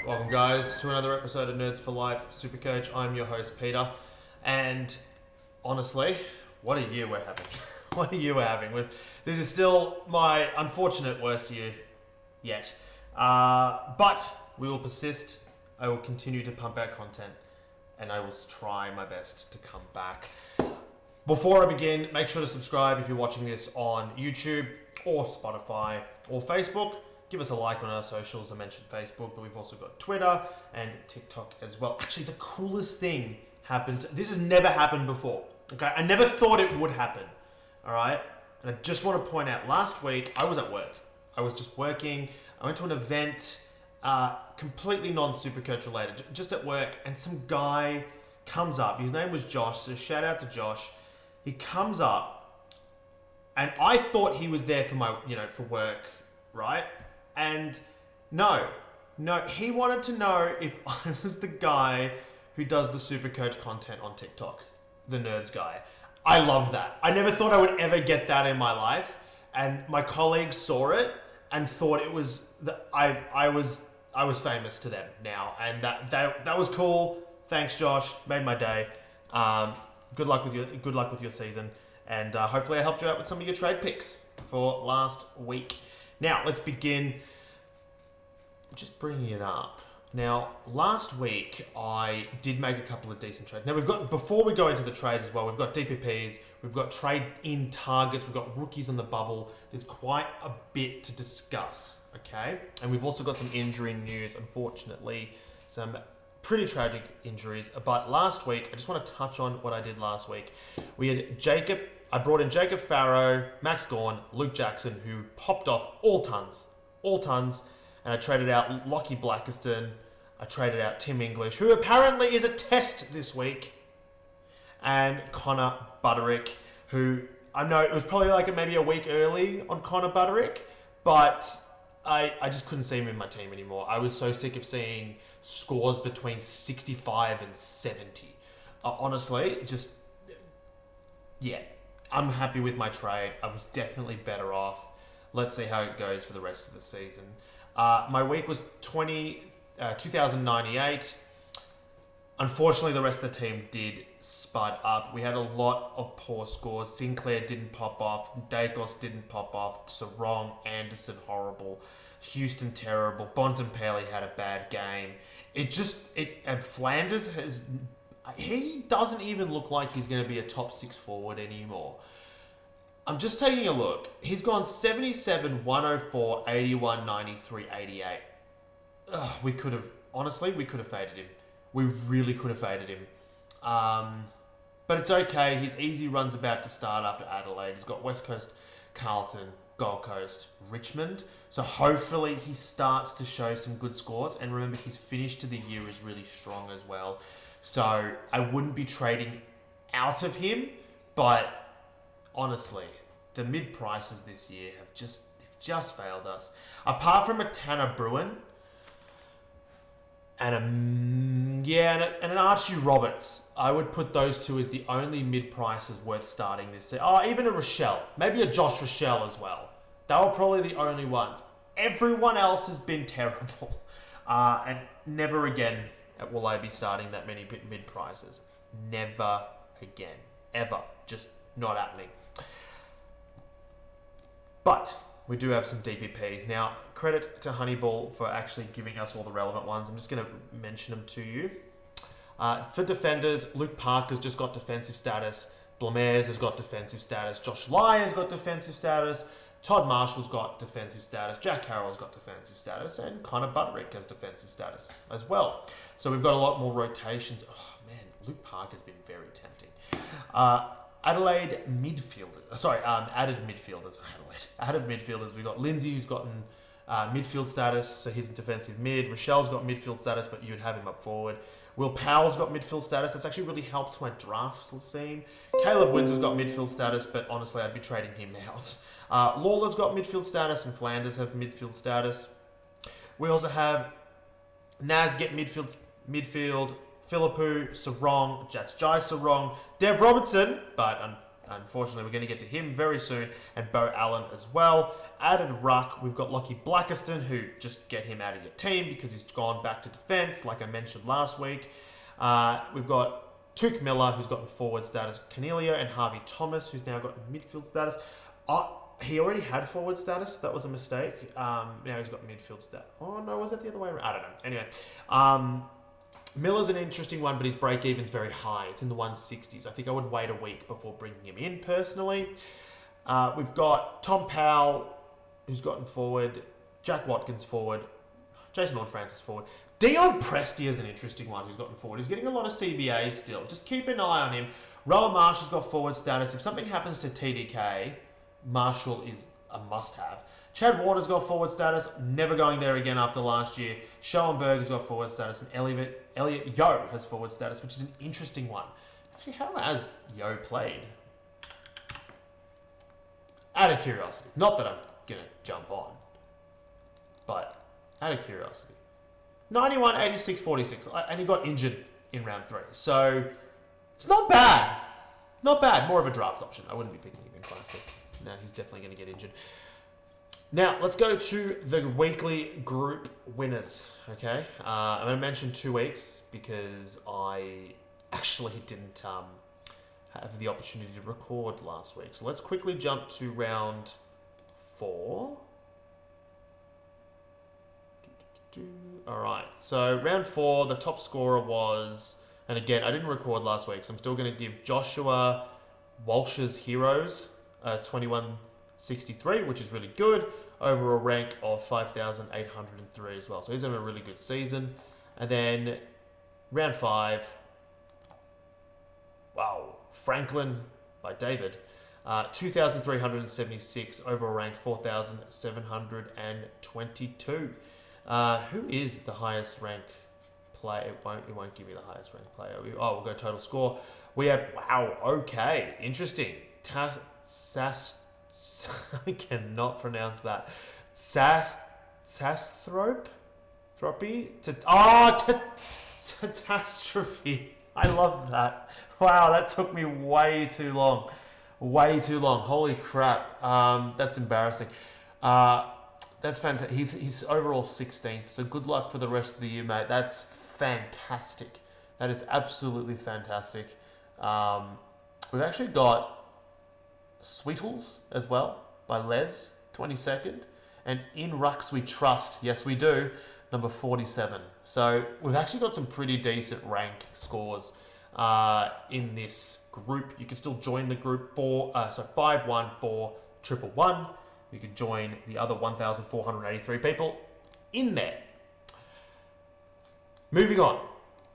Welcome guys to another episode of Nerds for Life SuperCoach. I'm your host Peter, and honestly, what a year we're having. What a year we're having. This is still my unfortunate worst year yet, but we will persist. I will continue to pump out content, and I will try my best to come back. Before I begin, make sure to subscribe if you're watching this on YouTube or Spotify or Facebook. Give us a like on our socials. I mentioned Facebook, but we've also got Twitter and TikTok as well. Actually, the coolest thing happened. This has never happened before. Okay, I never thought it would happen. All right, and I just want to point out. Last week, I was at work. I was just working. I went to an event, completely non-SuperCoach related, just at work, and some guy comes up. His name was Josh. So shout out to Josh. He comes up, and I thought he was there for my, for work, right? And no, he wanted to know if I was the guy who does the SuperCoach content on TikTok, the nerds guy. I love that. I never thought I would ever get that in my life, and my colleagues saw it and thought it was I was famous to them now, and that was cool. Thanks, Josh. Made my day. Good luck with your season, and hopefully I helped you out with some of your trade picks for last week. Now, let's begin just bringing it up. Now, last week, I did make a couple of decent trades. Now, before we go into the trades as well, we've got DPPs, we've got trade-in targets, we've got rookies on the bubble. There's quite a bit to discuss, okay? And we've also got some injury news, unfortunately, some pretty tragic injuries. But last week, I just want to touch on what I did last week. We had I brought in Jacob Farrow, Max Gawn, Luke Jackson, who popped off all tons. And I traded out Lockie Blackiston. I traded out Tim English, who apparently is a test this week. And Connor Butterick, who I know it was probably maybe a week early on Connor Butterick, but I just couldn't see him in my team anymore. I was so sick of seeing scores between 65 and 70. Honestly, I'm happy with my trade. I was definitely better off. Let's see how it goes for the rest of the season. My week was 2,098. Unfortunately, the rest of the team did spud up. We had a lot of poor scores. Sinclair didn't pop off. Dacos didn't pop off. Sarong, Anderson, horrible. Houston, terrible. Bontempelli had a bad game. And Flanders he doesn't even look like he's going to be a top 6 forward anymore. I'm just taking a look. He's gone 77, 104, 81, 93, 88. We could have faded him. We really could have faded him. But it's okay. His easy run's about to start after Adelaide. He's got West Coast, Carlton, Gold Coast, Richmond. So hopefully he starts to show some good scores. And remember, his finish to the year is really strong as well. So I wouldn't be trading out of him, but honestly, the mid prices this year have just failed us. Apart from a Tanner Bruin and an Archie Roberts, I would put those two as the only mid prices worth starting this season. Oh, even a Rochelle, maybe a Josh Rochelle as well. They were probably the only ones. Everyone else has been terrible, and never again will I be starting that many mid prices. Never again. Ever. Just not happening. But we do have some DPPs. Now, credit to Honeyball for actually giving us all the relevant ones. I'm just going to mention them to you. For defenders, Luke Parker's just got defensive status. Blamairs has got defensive status. Josh Lyer's got defensive status. Todd Marshall's got defensive status. Jack Carroll's got defensive status. And Connor Butterick has defensive status as well. So we've got a lot more rotations. Oh, man, Luke Parker's been very tempting. Added midfielders. Added midfielders. We've got Lindsay, who's gotten midfield status, so he's a defensive mid. Rochelle's got midfield status, but you'd have him up forward. Will Powell's got midfield status. That's actually really helped my draft scene. Caleb Windsor's got midfield status, but honestly, I'd be trading him out. Lawler's got midfield status, and Flanders have midfield status. We also have Naz get midfield. Philippou, Sarong, Jats Jai Sarong, Dev Robertson, but Unfortunately, we're going to get to him very soon, and Bo Allen as well. Added ruck, we've got Lockie Blackiston, who just get him out of your team because he's gone back to defence, like I mentioned last week. We've got Tuke Miller, who's gotten forward status. Cornelio and Harvey Thomas, who's now got midfield status. He already had forward status. That was a mistake. Now he's got midfield status. Oh, no, was that the other way around? I don't know. Anyway, Miller's an interesting one, but his break-even's very high. It's in the 160s. I think I would wait a week before bringing him in, personally. We've got Tom Powell, who's gotten forward. Jack Watkins forward. Jason Horne-Francis forward. Dion Presti is an interesting one who's gotten forward. He's getting a lot of CBA still. Just keep an eye on him. Rowan Marshall's got forward status. If something happens to TDK, Marshall is a must-have. Chad Waters got forward status, never going there again after last year. Schoenberg has got forward status, and Elliot Yeo has forward status, which is an interesting one. Actually, how has Yeo played? Out of curiosity. Not that I'm going to jump on, but out of curiosity. 91, 86, 46, and he got injured in round 3. So, it's not bad. Not bad. More of a draft option. I wouldn't be picking him in Classic. No, he's definitely going to get injured. Now, let's go to the weekly group winners, okay? I'm going to mention 2 weeks because I actually didn't have the opportunity to record last week. So let's quickly jump to round 4. All right, so round 4, the top scorer was, and again, I didn't record last week, so I'm still going to give Joshua Walsh's Heroes 2163, which is really good, over a rank of 5,803 as well. So he's having a really good season. And then round 5, wow, Franklin by David, 2,376 over a rank 4,722. Who is the highest rank player? It won't give me the highest rank player. We'll go total score. We have, wow, okay, interesting. I cannot pronounce that. Catastrophe. I love that. Wow, that took me way too long. Way too long. Holy crap. That's embarrassing. That's fantastic. He's overall 16th, so good luck for the rest of the year, mate. That's fantastic. That is absolutely fantastic. We've actually got Sweetles as well by Les, 22nd. And In Rucks We Trust, yes we do, number 47. So we've actually got some pretty decent rank scores in this group. You can still join the group 514111. You can join the other 1,483 people in there. Moving on,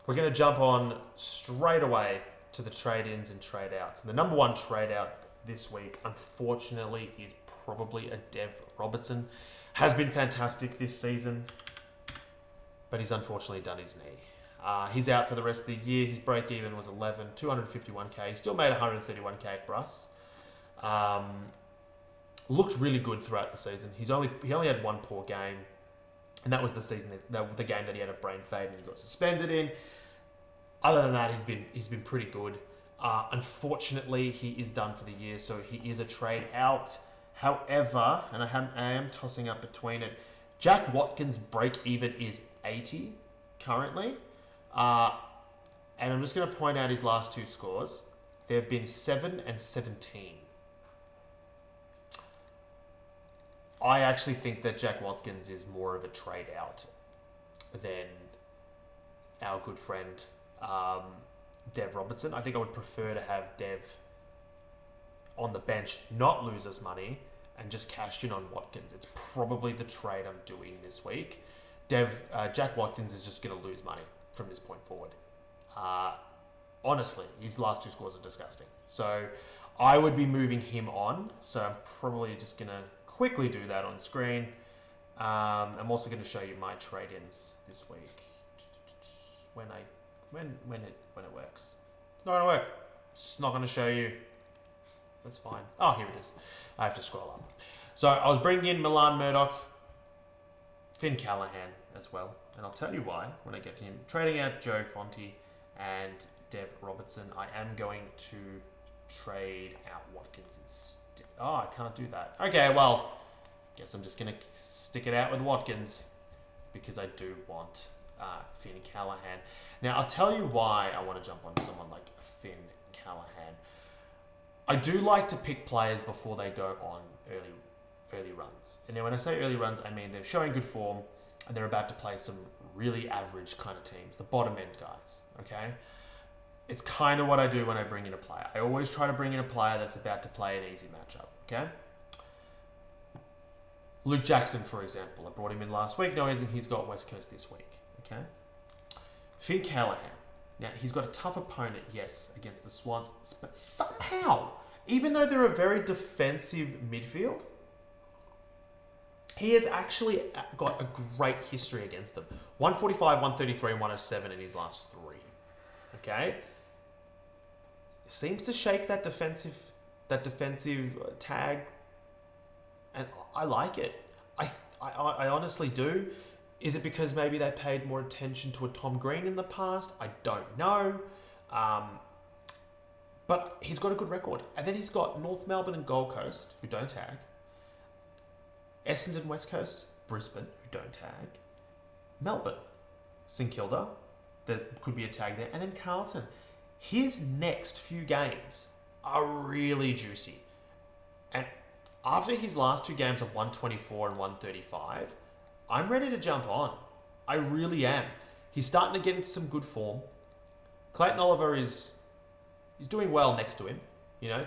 we're going to jump on straight away to the trade-ins and trade-outs. And the number 1 trade-out this week, unfortunately, is probably a Dev Robertson. Has been fantastic this season, but he's unfortunately done his knee. He's out for the rest of the year. His break-even was 11, 251k. He still made 131k for us. Looked really good throughout the season. He only had 1 poor game, and that was the season the game that he had a brain fade and he got suspended in. Other than that, he's been pretty good. Unfortunately, he is done for the year, so he is a trade out. However, and I am tossing up between it, Jack Watkins' break-even is 80 currently. And I'm just going to point out his last 2 scores. There have been 7 and 17. I actually think that Jack Watkins is more of a trade out than our good friend Dev Robertson. I think I would prefer to have Dev on the bench, not lose us money, and just cash in on Watkins. It's probably the trade I'm doing this week. Jack Watkins is just going to lose money from this point forward. Honestly, his last 2 scores are disgusting. So I would be moving him on. So I'm probably just going to quickly do that on screen. I'm also going to show you my trade-ins this week when it works. It's not going to work. It's not going to show you. That's fine. Oh, here it is. I have to scroll up. So I was bringing in Milan Murdoch, Finn Callahan as well, and I'll tell you why when I get to him. Trading out Joe Fonte and Dev Robertson. I am going to trade out Watkins instead. Oh, I can't do that. Okay, well, guess I'm just going to stick it out with Watkins because I do want Finn Callahan. Now, I'll tell you why I want to jump on someone like Finn Callahan. I do like to pick players before they go on early runs. And now when I say early runs, I mean they're showing good form and they're about to play some really average kind of teams, the bottom end guys, okay? It's kind of what I do when I bring in a player. I always try to bring in a player that's about to play an easy matchup, okay? Luke Jackson, for example. I brought him in last week, knowing he's got West Coast this week, okay? Finn Callahan. Now, he's got a tough opponent, yes, against the Swans, but somehow, even though they're a very defensive midfield, he has actually got a great history against them. 145, 133, and 107 in his last three. Okay? Seems to shake that defensive tag, and I like it. I honestly do. Is it because maybe they paid more attention to a Tom Green in the past? I don't know. But he's got a good record. And then he's got North Melbourne and Gold Coast, who don't tag. Essendon, West Coast, Brisbane, who don't tag. Melbourne, St Kilda, there could be a tag there. And then Carlton. His next few games are really juicy. And after his last two games of 124 and 135, I'm ready to jump on. I really am. He's starting to get into some good form. Clayton Oliver he's doing well next to him,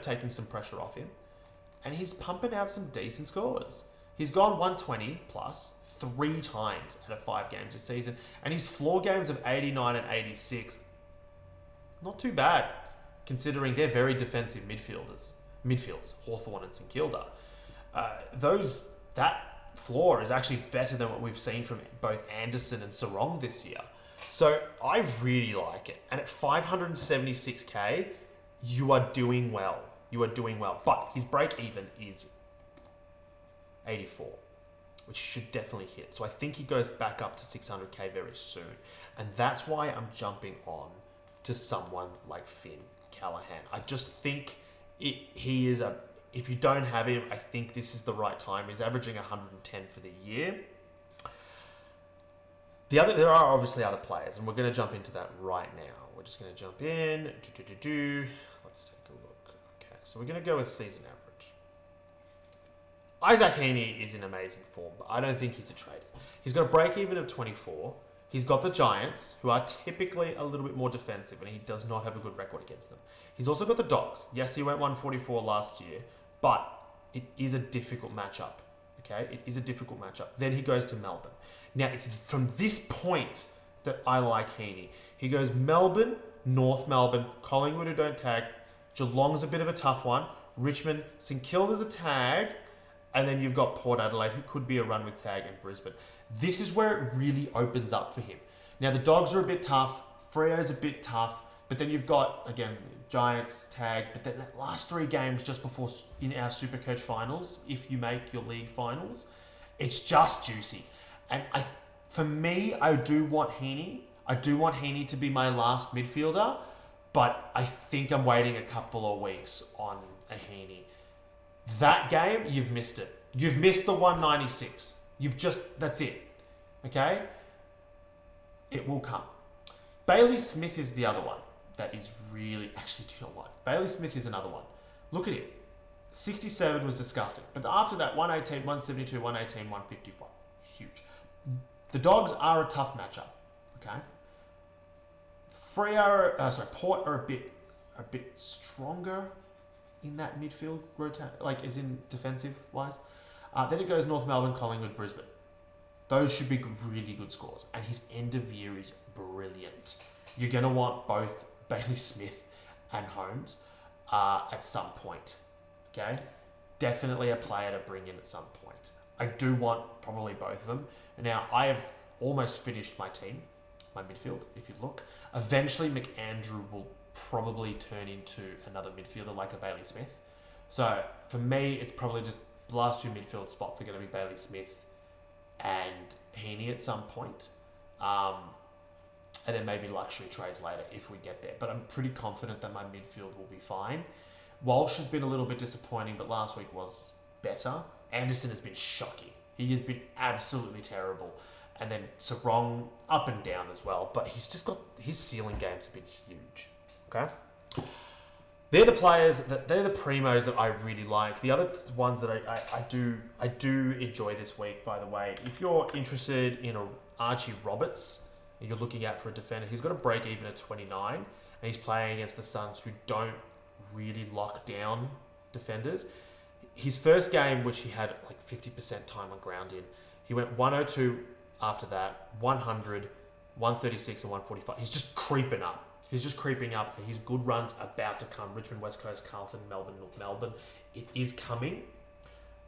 taking some pressure off him. And he's pumping out some decent scores. He's gone 120 plus 3 times out of 5 games this season. And his floor games of 89 and 86, not too bad, considering they're very defensive midfields, Hawthorn and St Kilda. That floor is actually better than what we've seen from both Anderson and Sarong this year. So I really like it. And at 576k, you are doing well. But his break even is 84, which should definitely hit. So I think he goes back up to 600k very soon. And that's why I'm jumping on to someone like Finn Callahan. I just think he is if you don't have him, I think this is the right time. He's averaging 110 for the year. There are obviously other players, and we're going to jump into that right now. We're just going to jump in. Let's take a look. Okay, so we're going to go with season average. Isaac Heaney is in amazing form, but I don't think he's a trader. He's got a break even of 24. He's got the Giants, who are typically a little bit more defensive, and he does not have a good record against them. He's also got the Dogs. Yes, he went 144 last year, but it is a difficult matchup. Okay, it is a difficult matchup. Then he goes to Melbourne. Now, it's from this point that I like Heaney. He goes Melbourne, North Melbourne, Collingwood, who don't tag. Geelong's a bit of a tough one. Richmond, St Kilda's a tag. And then you've got Port Adelaide, who could be a run with tag, and Brisbane. This is where it really opens up for him. Now, the Dogs are a bit tough. Freo's a bit tough. But then you've got, again, Giants, tag. But then the last 3 games just before in our SuperCoach finals, if you make your league finals, it's just juicy. And for me, I do want Heaney. I do want Heaney to be my last midfielder. But I think I'm waiting a couple of weeks on a Heaney. That game, you've missed it. You've missed the 196. That's it. Okay? It will come. Bailey Smith is the other one that is really, actually, do you know what? Bailey Smith is another one. Look at it. 67 was disgusting. But after that, 118, 172, 118, 151. Huge. The Dogs are a tough matchup. Okay? Port are a bit stronger in that midfield rotation, like as in defensive wise. Then it goes North Melbourne, Collingwood, Brisbane. Those should be really good scores. And his end of year is brilliant. You're going to want both Bailey Smith and Holmes at some point. Okay? Definitely a player to bring in at some point. I do want probably both of them. Now, I have almost finished my team, my midfield, if you look. Eventually, McAndrew will probably turn into another midfielder like a Bailey Smith. So for me, it's probably just the last 2 midfield spots are going to be Bailey Smith and Heaney at some point. And then maybe luxury trades later if we get there. But I'm pretty confident that my midfield will be fine. Walsh has been a little bit disappointing, but last week was better. Anderson has been shocking. He has been absolutely terrible. And then Sarong up and down as well. But he's just got, his ceiling games have been huge. Okay? They're the players, they're the Premos that I really like. The other ones that I do enjoy this week, by the way. If you're interested in a Archie Roberts, and you're looking out for a defender, he's got a break even at 29, and he's playing against the Suns who don't really lock down defenders. His first game, which he had like 50% time on ground in, he went 102 after that, 100, 136 and 145. He's just creeping up. He's just creeping up, and his good run's about to come. Richmond, West Coast, Carlton, Melbourne, North Melbourne. It is coming.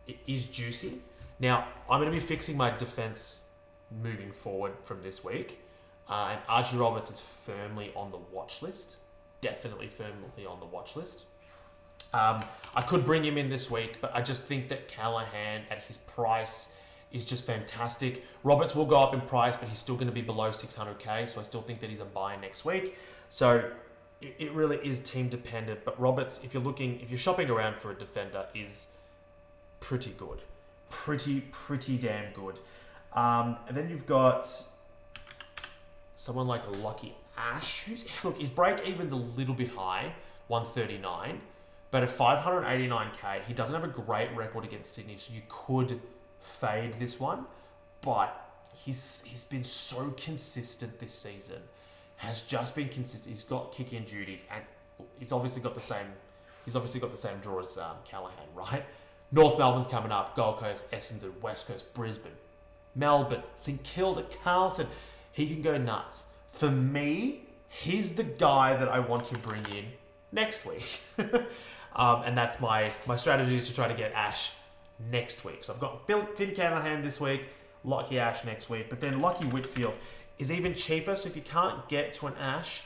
It is juicy. Now, I'm going to be fixing my defence moving forward from this week. And Archie Roberts is firmly on the watch list. Definitely firmly on the watch list. I could bring him in this week, but I just think that Callahan at his price is just fantastic. Roberts will go up in price, but he's still going to be below 600k, so I still think that he's a buy next week. So it really is team dependent. But Roberts, if you're shopping around for a defender, is pretty good, pretty damn good. And then you've got someone like a Lucky Ash. Look, his break even's a little bit high, 139, but at 589k, he doesn't have a great record against Sydney, so you could fade this one. But he's been so consistent this season. Has just been consistent. He's got kick-in duties, and he's obviously got the same draw as Callahan, right? North Melbourne's coming up. Gold Coast, Essendon, West Coast, Brisbane, Melbourne, St Kilda, Carlton. He can go nuts. For me, he's the guy that I want to bring in next week. And that's my strategy is to try to get Ash next week. So I've got Finn Callahan this week, Lockie Ash next week, but then Lockie Whitfield is even cheaper. So if you can't get to an Ash,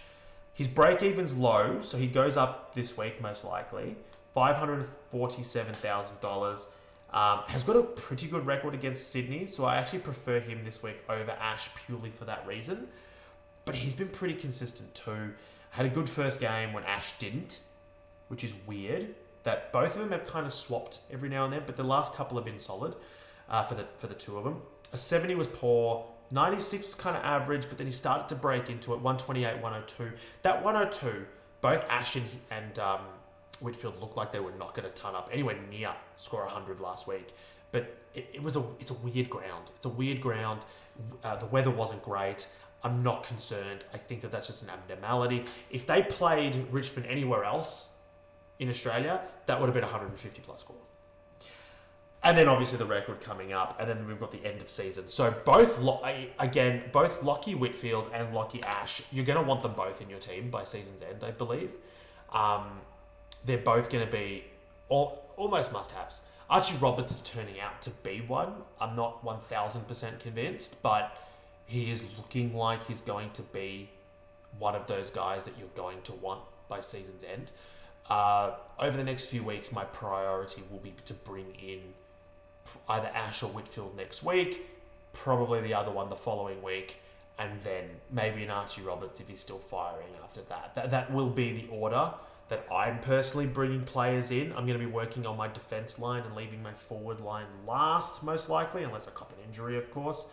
his break-even's low, so he goes up this week most likely, $547,000. Has got a pretty good record against Sydney, so I actually prefer him this week over Ash purely for that reason. But he's been pretty consistent too. Had a good first game when Ash didn't, which is weird. That both of them have kind of swapped every now and then, but the last couple have been solid for the two of them. A 70 was poor. 96 was kind of average, but then he started to break into it. 128, 102. That 102, both Ash and Whitfield looked like they were not going to ton up anywhere near score 100 last week. But it's a weird ground. It's a weird ground. The weather wasn't great. I'm not concerned. I think that's just an abnormality. If they played Richmond anywhere else in Australia, that would have been 150 plus score. And then obviously the record coming up, and then we've got the end of season. So both Lockie Whitfield and Lockie Ash, you're going to want them both in your team by season's end, I believe. They're both going to be almost must-haves. Archie Roberts is turning out to be one. I'm not 1,000% convinced, but he is looking like he's going to be one of those guys that you're going to want by season's end. Over the next few weeks, my priority will be to bring in either Ash or Whitfield next week, probably the other one the following week, and then maybe an Archie Roberts if he's still firing after that. That will be the order that I'm personally bringing players in. I'm going to be working on my defense line and leaving my forward line last, most likely, unless I cop an injury, of course.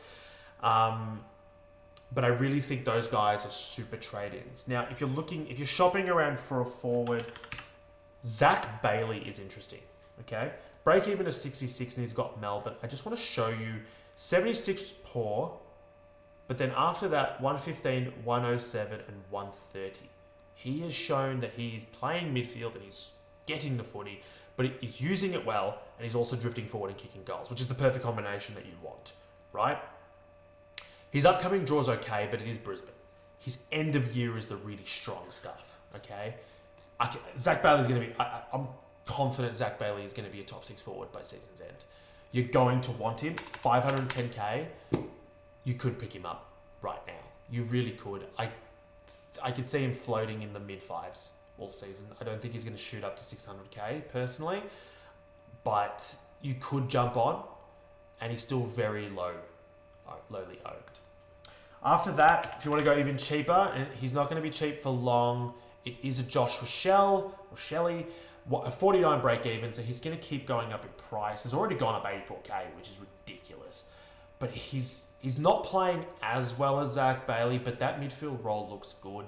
But I really think those guys are super trade-ins. Now, if you're shopping around for a forward, Zach Bailey is interesting, okay? Break even of 66, and he's got Melbourne. I just want to show you 76 poor, but then after that, 115, 107, and 130. He has shown that he's playing midfield and he's getting the footy, but he's using it well, and he's also drifting forward and kicking goals, which is the perfect combination that you want, right? His upcoming draw's okay, but it is Brisbane. His end of year is the really strong stuff, okay? Zach Bailey's going to be... I'm confident Zach Bailey is going to be a top 6 forward by season's end. You're going to want him. 510k, you could pick him up right now. You really could. I could see him floating in the mid-5s all season. I don't think he's going to shoot up to 600k personally, but you could jump on, and he's still very lowly owned. After that, if you want to go even cheaper, and he's not going to be cheap for long, it is a Josh Rochelle, a 49 break even, so he's going to keep going up in price. He's already gone up 84k, which is ridiculous. But he's not playing as well as Zach Bailey, but that midfield role looks good.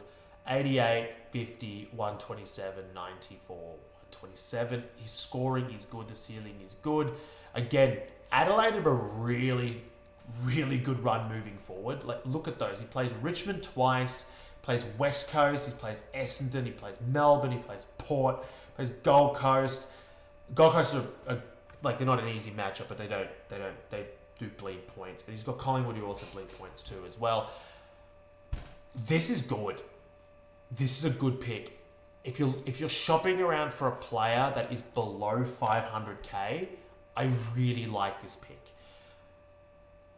88, 50, 127, 94, 127. His scoring is good. The ceiling is good. Again, Adelaide have a really, really good run moving forward. Like, look at those. He plays Richmond twice, plays West Coast, he plays Essendon, he plays Melbourne, he plays Port, plays Gold Coast. Gold Coast are like, they're not an easy matchup, but they do bleed points. But he's got Collingwood who also bleed points too as well. This is good. This is a good pick. If you're shopping around for a player that is below 500k, I really like this pick.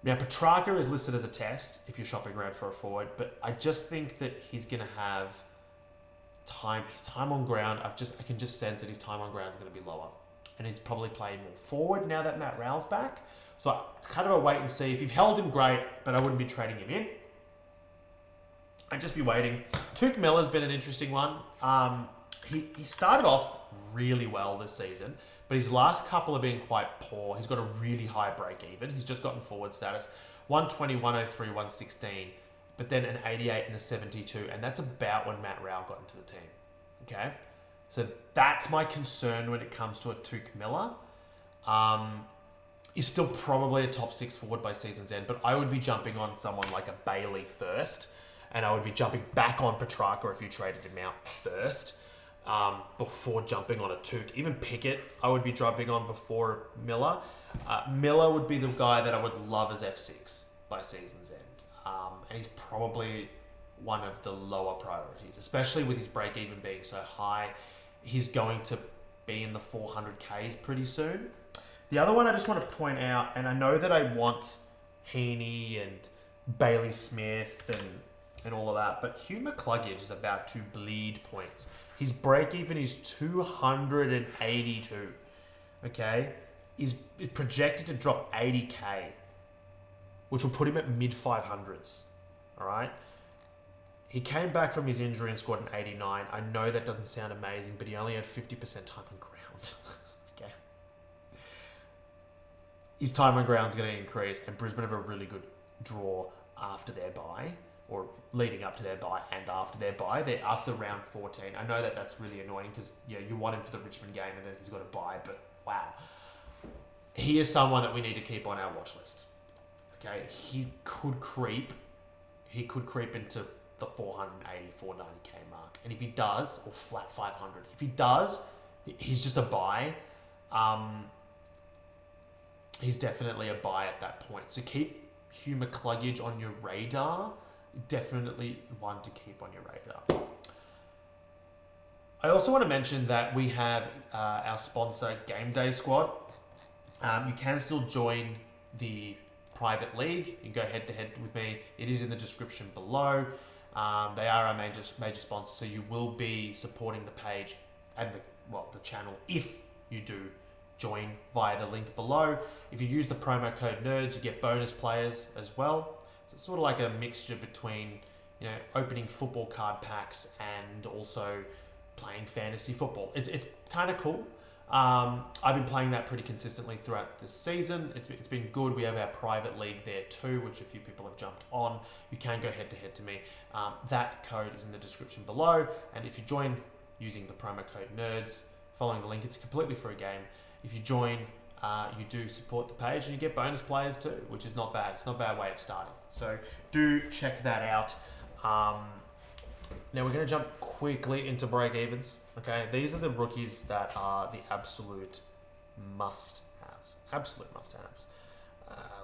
Now, Petrarca is listed as a test if you're shopping around for a forward, but I just think that he's going to have time. His time on ground, I can just sense that his time on ground is going to be lower. And he's probably playing more forward now that Matt Rowell's back. So kind of a wait and see. If you've held him, great, but I wouldn't be trading him in. I'd just be waiting. Tuke Miller's been an interesting one. He started off really well this season, but his last couple have been quite poor. He's got a really high break even. He's just gotten forward status. 120, 103, 116, but then an 88 and a 72, and that's about when Matt Rowell got into the team. Okay? So that's my concern when it comes to a Tuke Miller. He's still probably a top 6 forward by season's end, but I would be jumping on someone like a Bailey first, and I would be jumping back on Petrarca if you traded him out first, before jumping on a Tuke. Even Pickett, I would be jumping on before Miller. Miller would be the guy that I would love as F6 by season's end. And he's probably one of the lower priorities, especially with his break even being so high. He's going to be in the 400Ks pretty soon. The other one I just want to point out, and I know that I want Heaney and Bailey Smith and all of that, but Hugh McCluggage is about to bleed points. His break even is 282. Okay? He's projected to drop 80k, which will put him at mid 500s. All right? He came back from his injury and scored an 89. I know that doesn't sound amazing, but he only had 50% time on ground. Okay. His time on ground is going to increase, and Brisbane have a really good draw after their bye, or leading up to their bye and after their bye. They're after round 14. I know that that's really annoying because you want him for the Richmond game and then he's got a bye, but wow. He is someone that we need to keep on our watch list. Okay, he could creep into the 480, 490k mark. And if he does, or flat 500, if he does, he's just a buy. He's definitely a buy at that point. So keep Hugh McCluggage on your radar. Definitely one to keep on your radar. I also want to mention that we have our sponsor Game Day Squad. You can still join the private league. You can go head to head with me. It is in the description below. They are our major sponsor, so you will be supporting the page and the channel if you do join via the link below. If you use the promo code NERDS, you get bonus players as well. So it's sort of like a mixture between opening football card packs and also playing fantasy football. It's kind of cool. I've been playing that pretty consistently throughout the season. It's been good. We have our private league there too, which a few people have jumped on. You can go head to head to me. That code is in the description below. And if you join using the promo code NERDS, following the link, it's a completely free game. If you join, you do support the page and you get bonus players too, which is not bad. It's not a bad way of starting. So do check that out. Now we're going to jump quickly into break evens. Okay, these are the rookies that are the absolute must-haves. Absolute must-haves.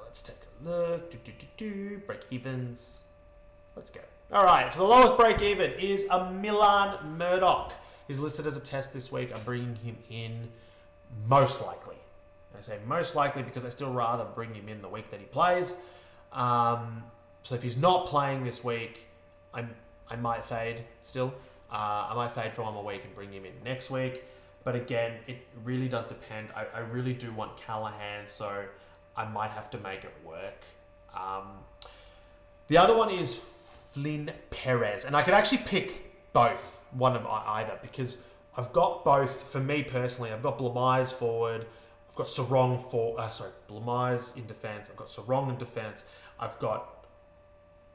Let's take a look. Break evens. Let's go. All right, so the lowest break even is a Milan Murdoch. He's listed as a test this week. I'm bringing him in most likely. I say most likely because I still rather bring him in the week that he plays. So if he's not playing this week, I might fade still. I might fade for one more week and bring him in next week. But again, it really does depend. I really do want Callahan, so I might have to make it work. The other one is Flynn Perez. And I could actually pick both, one of either, because I've got both, for me personally, I've got Blamires forward, I've got Sarong Blamires in defence, I've got Sarong in defence, I've got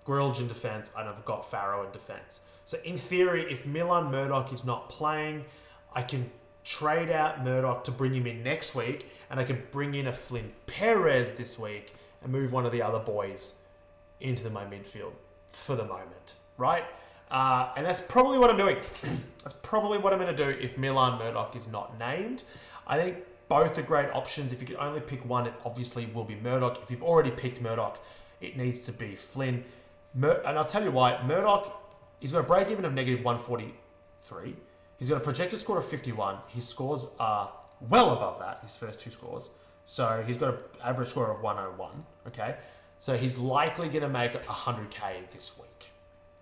Grilge in defence, and I've got Farrow in defence. So in theory, if Milan Murdoch is not playing, I can trade out Murdoch to bring him in next week, and I can bring in a Flynn Perez this week and move one of the other boys into my midfield for the moment, right? And that's probably what I'm doing. That's probably what I'm going to do if Milan Murdoch is not named. I think both are great options. If you could only pick one, it obviously will be Murdoch. If you've already picked Murdoch, it needs to be Flynn. And I'll tell you why. Murdoch, he's got a break-even of negative 143. He's got a projected score of 51. His scores are well above that, his first two scores. So he's got an average score of 101, okay? So he's likely going to make 100k this week,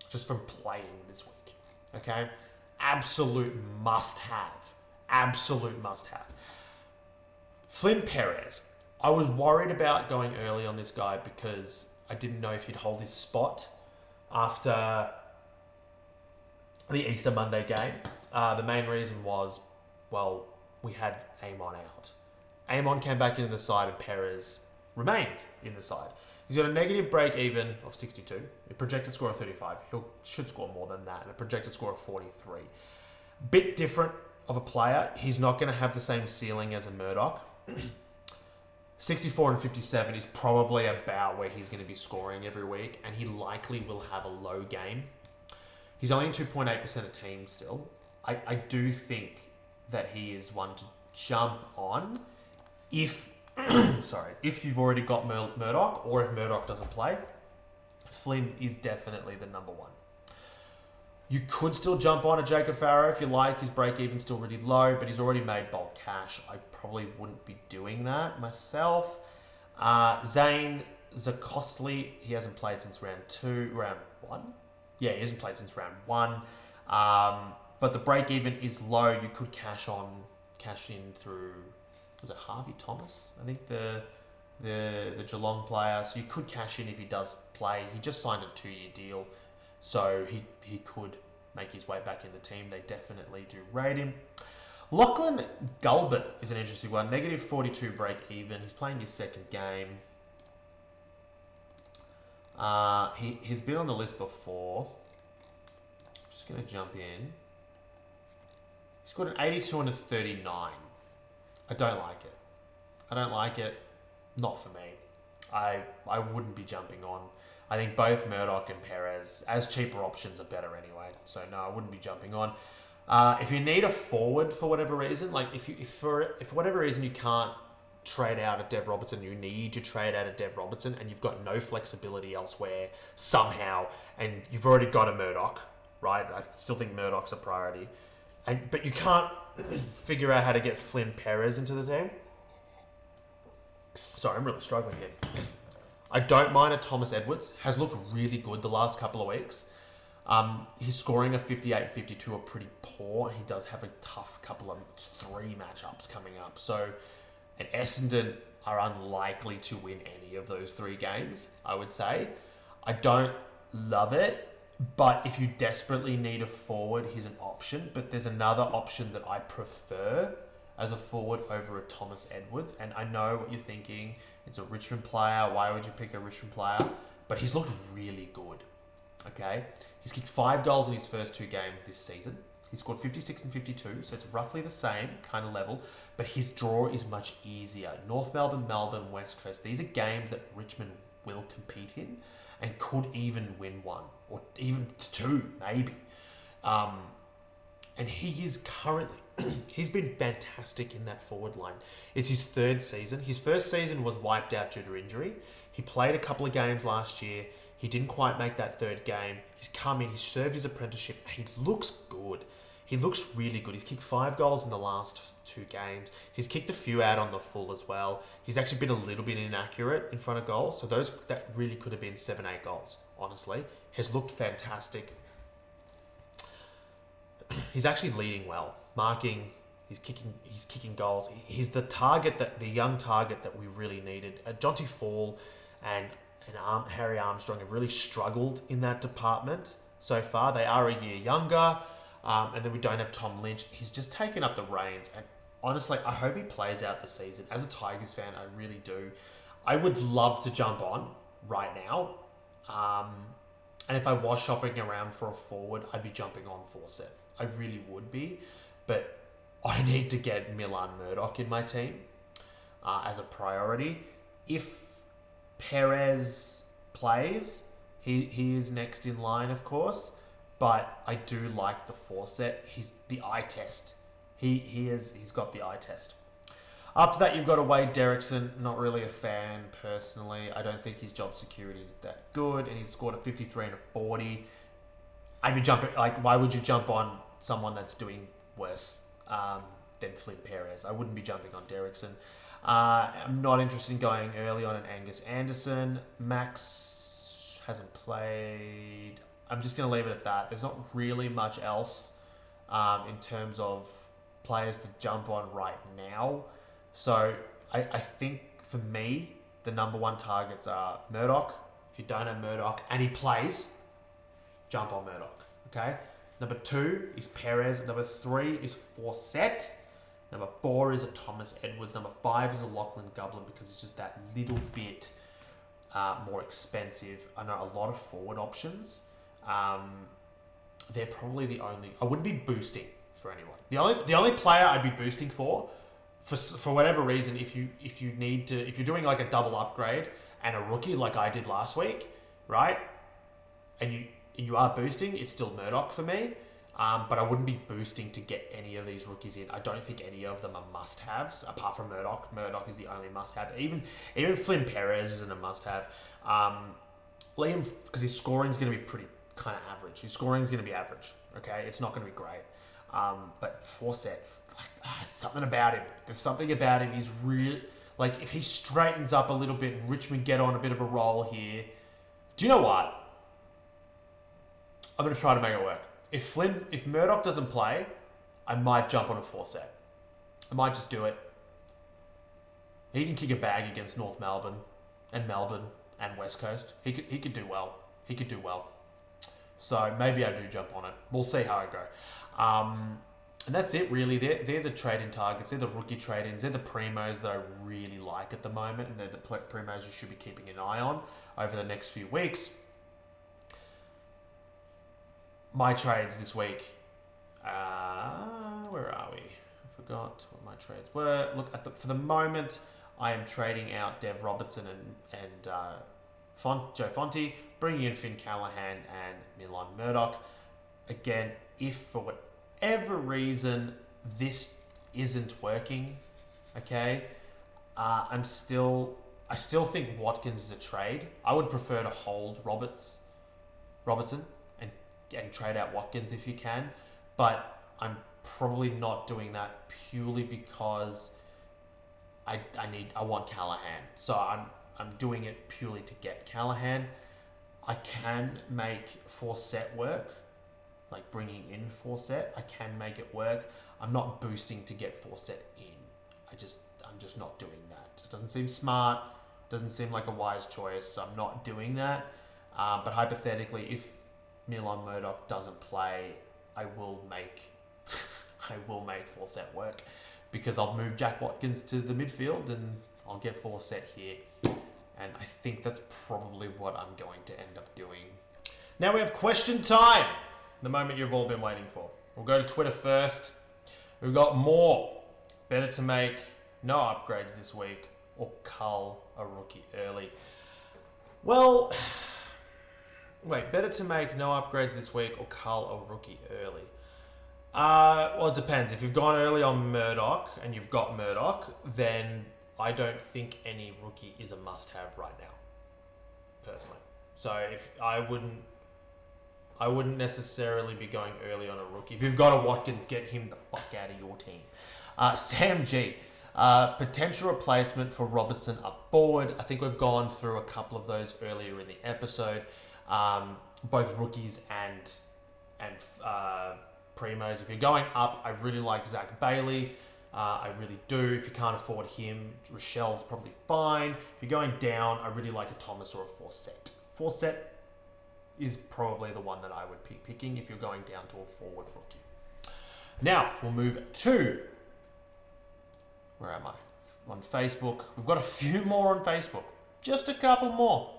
just from playing this week, okay? Absolute must-have. Absolute must-have. Flynn Perez. I was worried about going early on this guy because I didn't know if he'd hold his spot after the Easter Monday game. The main reason was, well, we had Amon out. Amon came back into the side and Perez remained in the side. He's got a negative break-even of 62, a projected score of 35. He should score more than that, and a projected score of 43. Bit different of a player. He's not going to have the same ceiling as a Murdoch. 64 and 57 is probably about where he's going to be scoring every week, and he likely will have a low game. He's only in 2.8% of teams still. I do think that he is one to jump on if if you've already got Murdoch, or if Murdoch doesn't play. Flynn is definitely the number one. You could still jump on a Jacob Farrow if you like. His break-even's still really low, but he's already made bulk cash. I probably wouldn't be doing that myself. Zane Zakostli, he hasn't played since round one. Yeah, he hasn't played since round one. But the break-even is low. You could cash in through, was it Harvey Thomas? I think the Geelong player. So you could cash in if he does play. He just signed a 2-year deal, so he could make his way back in the team. They definitely do rate him. Lachlan Gulbert is an interesting one. Negative 42 break-even. He's playing his second game. He's been on the list before. Just going to jump in. He's got an 82 and a 39. I don't like it. Not for me. I wouldn't be jumping on. I think both Murdoch and Perez, as cheaper options, are better anyway. So no, I wouldn't be jumping on. If you need a forward for whatever reason, like if for whatever reason you can't trade out a Dev Robertson, you need to trade out a Dev Robertson, and you've got no flexibility elsewhere somehow, and you've already got a Murdoch, right? I still think Murdoch's a priority. But you can't figure out how to get Flynn Perez into the team. Sorry, I'm really struggling here. I don't mind a Thomas Edwards. Has looked really good the last couple of weeks. His scoring of 58 and 52 are pretty poor. He does have a tough couple of 3 matchups coming up. So, and Essendon are unlikely to win any of those 3 games, I would say. I don't love it. But if you desperately need a forward, he's an option. But there's another option that I prefer as a forward over a Thomas Edwards. And I know what you're thinking. It's a Richmond player. Why would you pick a Richmond player? But he's looked really good. Okay? He's kicked 5 goals in his first 2 games this season. He scored 56 and 52, so it's roughly the same kind of level. But his draw is much easier. North Melbourne, Melbourne, West Coast. These are games that Richmond will compete in and could even win 1 or even 2, maybe. And he is currently, he's been fantastic in that forward line. It's his 3rd season. His first season was wiped out due to injury. He played a couple of games last year. He didn't quite make that 3rd game. He's come in, he's served his apprenticeship. He looks good. He looks really good. He's kicked 5 goals in the last 2 games. He's kicked a few out on the full as well. He's actually been a little bit inaccurate in front of goals. So that really could have been 7-8 goals, honestly. Has looked fantastic. He's actually leading well. Marking, he's kicking goals. He's the young target that we really needed. Jonty Fall and Harry Armstrong have really struggled in that department so far. They are a year younger. And then we don't have Tom Lynch. He's just taken up the reins. And honestly, I hope he plays out the season. As a Tigers fan, I really do. I would love to jump on right now. And if I was shopping around for a forward, I'd be jumping on Fawcett. I really would be. But I need to get Milan Murdoch in my team as a priority. If Perez plays, he is next in line, of course. But I do like the Fawcett. He's the eye test. He's got the eye test. After that, you've got a Wade Derrickson. Not really a fan, personally. I don't think his job security is that good. And he's scored a 53 and a 40. I'd be jumping... why would you jump on someone that's doing worse than Flynn Perez? I wouldn't be jumping on Derrickson. I'm not interested in going early on an Angus Anderson. Max hasn't played. I'm just going to leave it at that. There's not really much else in terms of players to jump on right now. So I think for me, the number one targets are Murdoch. If you don't have Murdoch and he plays, jump on Murdoch. Okay. Number 2 is Perez. Number 3 is Fawcett. Number 4 is a Thomas Edwards. Number 5 is a Lachlan Gublin because it's just that little bit more expensive. I know a lot of forward options. They're probably the only... I wouldn't be boosting for anyone. The only player I'd be boosting for whatever reason, if you're doing like a double upgrade and a rookie like I did last week, right? And you are boosting, it's still Murdoch for me. But I wouldn't be boosting to get any of these rookies in. I don't think any of them are must-haves, apart from Murdoch. Murdoch is the only must-have. Even Flynn Perez isn't a must-have. Liam, because his scoring is going to be pretty kind of average. His scoring is going to be average, okay? It's not going to be great. But Fawcett, something about him. There's something about him. He's really... if he straightens up a little bit and Richmond get on a bit of a roll here... Do you know what? I'm going to try to make it work. If Murdoch doesn't play, I might jump on a Fawcett. I might just do it. He can kick a bag against North Melbourne and West Coast. He could do well. He could do well. So maybe I do jump on it. We'll see how I go. And that's it really. They're the trade-in targets. They're the rookie trade-ins. They're the Premos that I really like at the moment. And they're the Premos you should be keeping an eye on over the next few weeks. My trades this week. Where are we? I forgot what my trades were. Look, for the moment, I am trading out Dev Robertson and Joe Fonte, bringing in Finn Callahan and Milan Murdoch. Again, if for whatever reason this isn't working, okay, I still think Watkins is a trade. I would prefer to hold Robertson and trade out Watkins if you can, but I'm probably not doing that purely because I want Callahan. So I'm doing it purely to get Callahan. I can make Fawcett work, like bringing in Fawcett. I can make it work. I'm not boosting to get Fawcett in. I'm just not doing that. Just doesn't seem smart. Doesn't seem like a wise choice. So I'm not doing that. But hypothetically, if Milan Murdoch doesn't play, I will make Fawcett work because I'll move Jack Watkins to the midfield and I'll get Fawcett here. And I think that's probably what I'm going to end up doing. Now we have question time. The moment you've all been waiting for. We'll go to Twitter first. We've got more. Better to make no upgrades this week or cull a rookie early. Well, wait. Better to make no upgrades this week or cull a rookie early. Well, it depends. If you've gone early on Murdoch and you've got Murdoch, then I don't think any rookie is a must-have right now, personally. So if I wouldn't necessarily be going early on a rookie. If you've got a Watkins, get him the fuck out of your team. Sam G. Potential replacement for Robertson up forward. I think we've gone through a couple of those earlier in the episode. Both rookies and Premos. If you're going up, I really like Zach Bailey. I really do. If you can't afford him, Rochelle's probably fine. If you're going down, I really like a Thomas or a Fawcett. Fawcett is probably the one that I would be picking if you're going down to a forward rookie. Now, we'll move to, where am I? On Facebook. We've got a few more on Facebook. Just a couple more.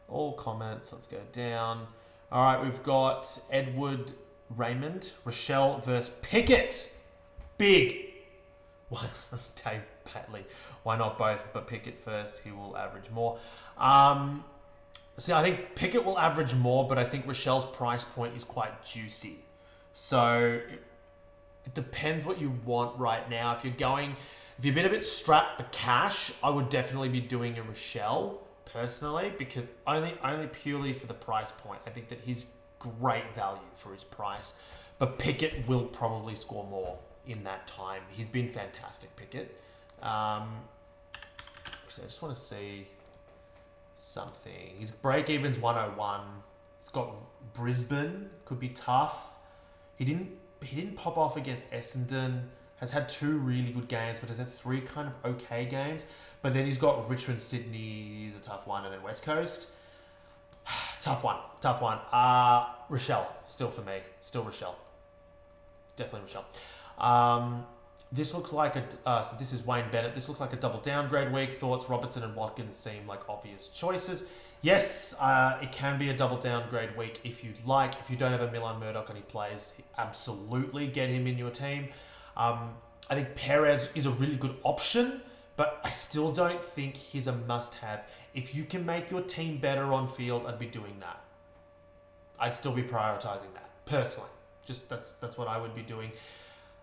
All comments. Let's go down. All right, we've got Edward Raymond, Rochelle versus Pickett. Big. Dave Patley. Why not both? But Pickett first. He will average more. See, I think Pickett will average more, but I think Rochelle's price point is quite juicy. So it depends what you want right now. If you've been a bit strapped for cash, I would definitely be doing a Rochelle personally, because only purely for the price point. I think that he's great value for his price, but Pickett will probably score more in that time. He's been fantastic, Pickett. So I just want to see something. His break even's 101. He's got Brisbane, could be tough. He didn't pop off against Essendon. Has had 2 really good games, but has had 3 kind of okay games. But then he's got Richmond, Sydney, is a tough one, and then West Coast. Tough one. Rochelle, still for me. Still Rochelle. Definitely Rochelle. This looks like so this is Wayne Bennett. This looks like a double downgrade week. Thoughts? Robertson and Watkins seem like obvious choices. Yes, it can be a double downgrade week if you'd like. If you don't have a Milan Murdoch and he plays, absolutely get him in your team. I think Perez is a really good option, but I still don't think he's a must-have. If you can make your team better on field, I'd be doing that. I'd still be prioritizing that, personally. Just that's what I would be doing.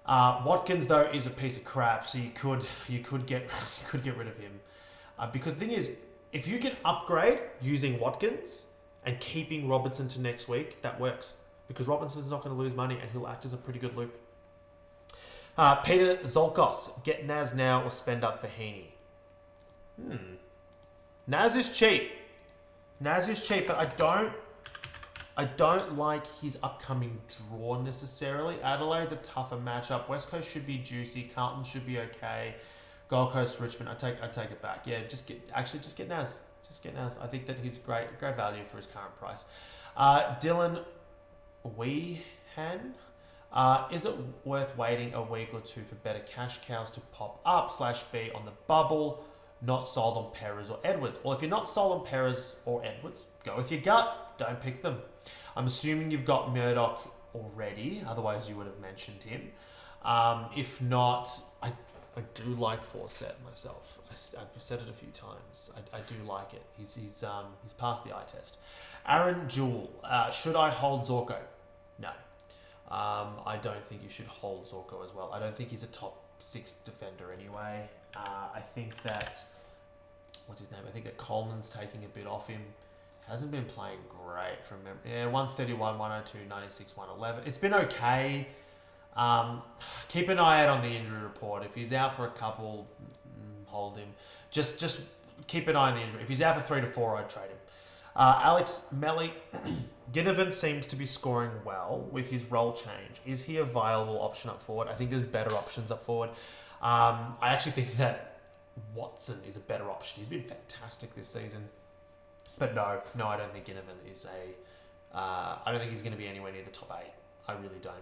Watkins though is a piece of crap, so you could get rid of him, because the thing is, if you can upgrade using Watkins and keeping Robertson to next week, that works, because Robinson's not going to lose money and he'll act as a pretty good loop. Peter Zolkos, get Naz now or spend up for Heaney. Naz is cheap, but I don't like his upcoming draw necessarily. Adelaide's a tougher matchup. West Coast should be juicy. Carlton should be okay. Gold Coast, Richmond, I take it back. Yeah, just get Naz. Just get Naz. I think that he's great value for his current price. Dylan Weehan. Is it worth waiting a week or 2 for better cash cows to pop up /B on the bubble? Not sold on Perez or Edwards. Well, if you're not sold on Perez or Edwards, go with your gut. Don't pick them. I'm assuming you've got Murdoch already. Otherwise, you would have mentioned him. If not, I do like Forsett myself. I've said it a few times. I do like it. He's passed the eye test. Aaron Jewell. Should I hold Zorko? No. I don't think you should hold Zorko as well. I don't think he's a top 6 defender anyway. I think that, what's his name? I think that Coleman's taking a bit off him. Hasn't been playing great from memory. Yeah, 131, 102, 96, 111. It's been okay. Keep an eye out on the injury report. If he's out for a couple, hold him. Just keep an eye on the injury. If he's out for 3 to 4, I'd trade him. Alex Melly. Ginnivan seems to be scoring well with his role change. Is he a viable option up forward? I think there's better options up forward. I actually think that Watson is a better option. He's been fantastic this season. But no, I don't think Ginnivan is I don't think he's going to be anywhere near the top 8. I really don't.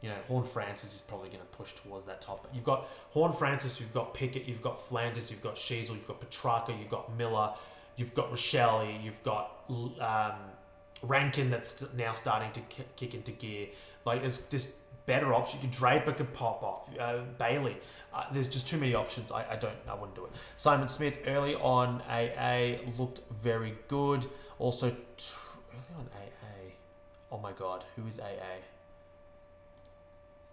You know, Horne-Francis is probably going to push towards that top. You've got Horne-Francis, you've got Pickett, you've got Flanders, you've got Sheasel, you've got Petrarca, you've got Miller, you've got Rochelle, you've got Rankin that's now starting to kick into gear. Like, there's this better option. Draper could pop off. Bailey. There's just too many options. I wouldn't do it. Simon Smith early on AA looked very good. Also early on AA. Oh my God, who is AA?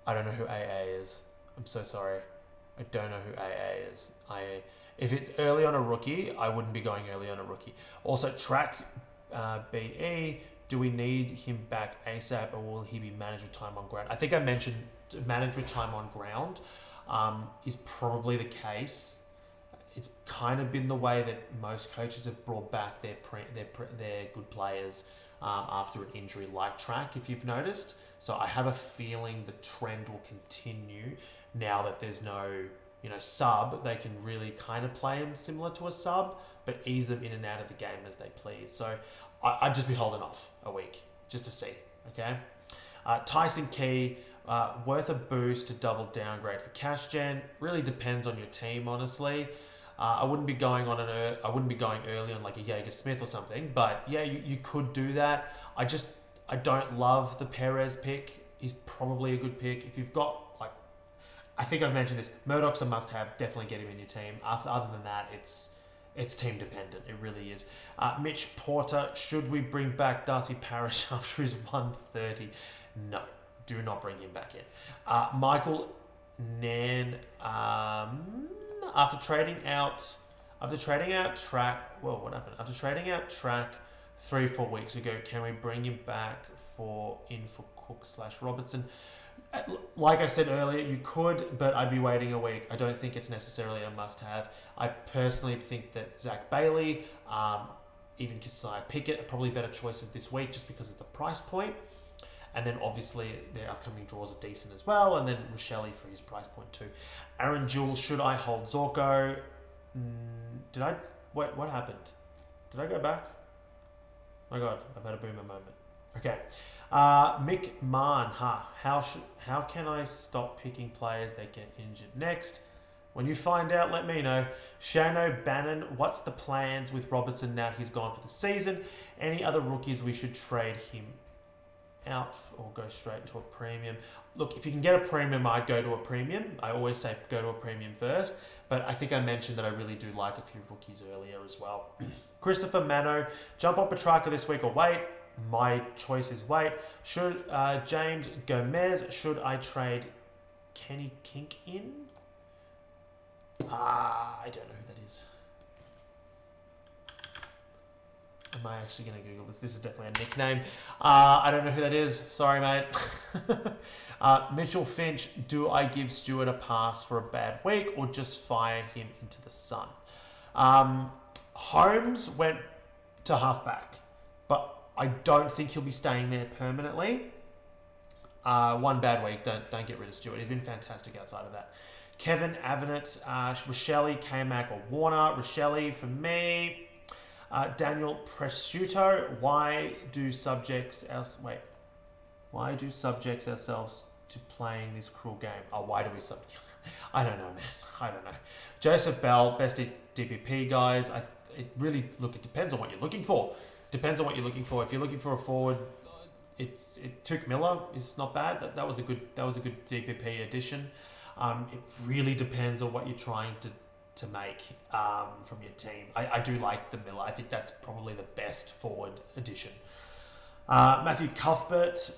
I don't know who AA is. I'm so sorry. I don't know who AA is. If it's early on a rookie, I wouldn't be going early on a rookie. Also, track BE. Do we need him back ASAP, or will he be managed with time on ground? I think I mentioned managed with time on ground is probably the case. It's kind of been the way that most coaches have brought back their good players after an injury like track, if you've noticed. So I have a feeling the trend will continue now that there's no sub. They can really kind of play him similar to a sub, but ease them in and out of the game as they please. So I'd just be holding off a week just to see, okay? Tyson Key, Worth a boost to double downgrade for cash gen. Really depends on your team, honestly. I wouldn't be going I wouldn't be going early on like a Jaeger Smith or something, but yeah, you could do that. I don't love the Perez pick. He's probably a good pick if you've got like. I think I've mentioned this. Murdoch's a must-have. Definitely get him in your team. Other than that, it's team dependent. It really is. Mitch Porter. Should we bring back Darcy Parish after his 130? No, do not bring him back in. Michael Nan. After trading out Track. Whoa, what happened? After trading out Track 3-4 weeks ago, can we bring him back for Cook/Robertson? Like I said earlier, you could, but I'd be waiting a week. I don't think it's necessarily a must-have. I personally think that Zach Bailey, even Keziah Pickett are probably better choices this week just because of the price point. And then obviously their upcoming draws are decent as well. And then Rochelle for his price point too. Aaron Jules, should I hold Zorko? What happened? Did I go back? My God, I've had a boomer moment. Okay. Mick Mann, how can I stop picking players that get injured next? When you find out, let me know. Shano Bannon, what's the plans with Robertson now he's gone for the season? Any other rookies we should trade him out or go straight into a premium? Look, if you can get a premium, I'd go to a premium. I always say go to a premium first, but I think I mentioned that I really do like a few rookies earlier as well. Christopher Mano, jump on Petrarca this week or wait? My choice is wait. Should James Gomez, should I trade Kenny Kink in? I don't know who that is. Am I actually going to Google this? This is definitely a nickname. I don't know who that is. Sorry, mate. Mitchell Finch, do I give Stewart a pass for a bad week or just fire him into the sun? Holmes went to halfback, but I don't think he'll be staying there permanently. One bad week, don't get rid of Stewart. He's been fantastic outside of that. Kevin Avenett, Rochelle, K-Mac or Warner. Rochelle for me. Daniel Prosciutto, why do subjects ourselves to playing this cruel game? Oh, why do we I don't know, man. I don't know. Joseph Bell, best DPP guys. It depends on what you're looking for. If you're looking for a forward, Tuke Miller is not bad. That was a good DPP addition. It really depends on what you're trying to make from your team. I do like the Miller. I think that's probably the best forward addition. Matthew Cuthbert.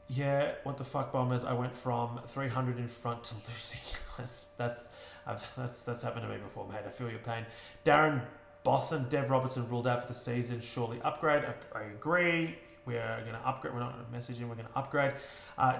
Yeah, what the fuck, Bombers? I went from 300 in front to losing. That's happened to me before, mate. I feel your pain. Darren Bosson, Dev Robertson ruled out for the season. Surely upgrade. I agree. We're going to upgrade. We're not going to message him. We're going to upgrade.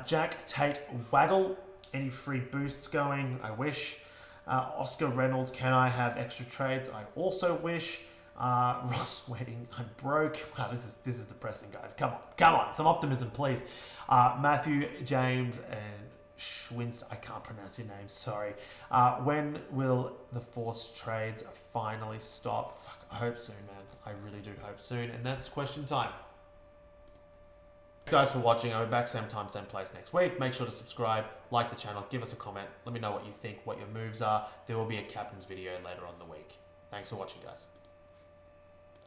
Jack Tate Waddle. Any free boosts going? I wish. Oscar Reynolds, can I have extra trades? I also wish. Ross Wedding, I'm broke. Wow, this is depressing, guys. Come on, some optimism, please. Matthew James and Schwintz, I can't pronounce your name, sorry. When will the forced trades finally stop? Fuck, I hope soon, man. I really do hope soon, and that's question time. Thanks guys for watching. I'll be back same time, same place next week. Make sure to subscribe, like the channel, give us a comment. Let me know what you think, what your moves are. There will be a captain's video later on in the week. Thanks for watching, guys.